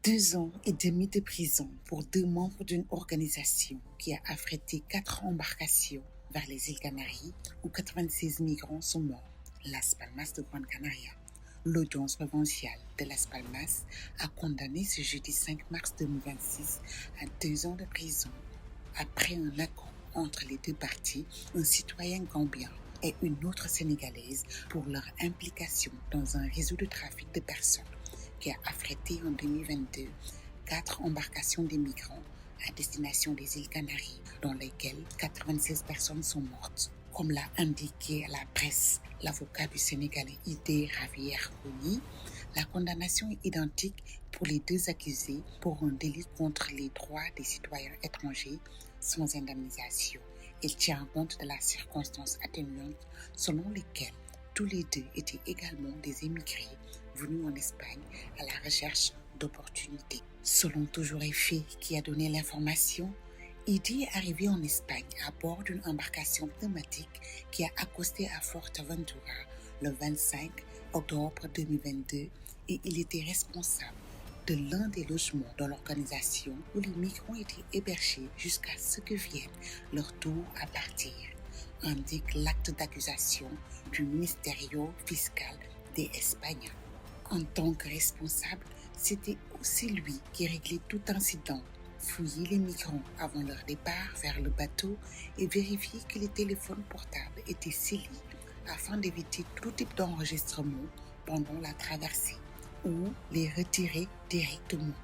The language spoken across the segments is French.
2 ans et demi de prison pour 2 membres d'une organisation qui a affrété 4 embarcations vers les îles Canaries où 96 migrants sont morts, Las Palmas de Gran Canaria. L'audience provinciale de Las Palmas a condamné ce jeudi 5 mars 2026 à 2 ans de prison après un accord entre les deux parties, un citoyen gambien et une autre sénégalaise pour leur implication dans un réseau de trafic de personnes qui a affrété en 2022 4 embarcations de migrants à destination des îles Canaries, dans lesquelles 96 personnes sont mortes. Comme l'a indiqué à la presse l'avocat du Sénégalais Idé Javier Koni, la condamnation est identique pour les deux accusés pour un délit contre les droits des citoyens étrangers sans indemnisation. Il tient compte de la circonstance atténuante selon lesquelles tous les deux étaient également des émigrés venus en Espagne à la recherche d'opportunités. Selon Toujours Effet qui a donné l'information, Idi est arrivé en Espagne à bord d'une embarcation pneumatique qui a accosté à Fuerteventura le 25 octobre 2022 et il était responsable de l'un des logements de l'organisation où les migrants étaient hébergés jusqu'à ce que vienne leur tour à partir, indique l'acte d'accusation du Ministerio Fiscal de España. En tant que responsable, c'était aussi lui qui réglait tout incident, fouiller les migrants avant leur départ vers le bateau et vérifier que les téléphones portables étaient scellés afin d'éviter tout type d'enregistrement pendant la traversée ou les retirer directement.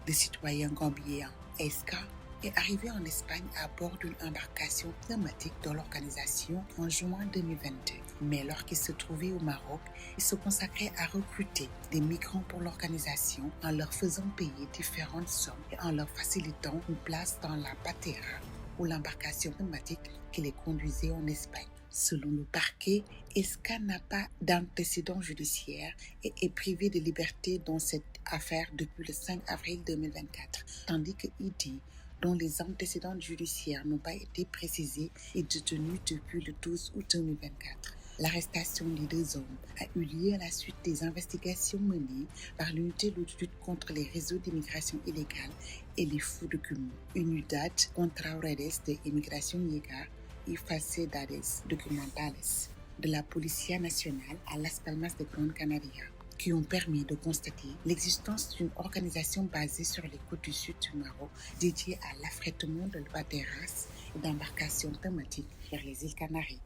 Le citoyen gambien Esca est arrivé en Espagne à bord d'une embarcation pneumatique de l'organisation en juin 2022. Mais alors qu'il se trouvait au Maroc, il se consacrait à recruter des migrants pour l'organisation en leur faisant payer différentes sommes et en leur facilitant une place dans la patera ou l'embarcation pneumatique qui les conduisait en Espagne. Selon le parquet, Esca n'a pas d'antécédent judiciaire et est privé de liberté dans cette affaire depuis le 5 avril 2024, tandis que Idi, dont les antécédents judiciaires n'ont pas été précisés, est détenu depuis le 12 août 2024. L'arrestation des 2 hommes a eu lieu à la suite des investigations menées par l'unité de lutte contre les réseaux d'immigration illégale et les faux documents, Unidad contra Redes de Inmigración Ilegal y Falsedades Documentales de la Policía Nacional à Las Palmas de Gran Canaria, qui ont permis de constater l'existence d'une organisation basée sur les côtes du sud du Maroc dédiée à l'affrètement de pateras et d'embarcations thématiques vers les îles Canaries.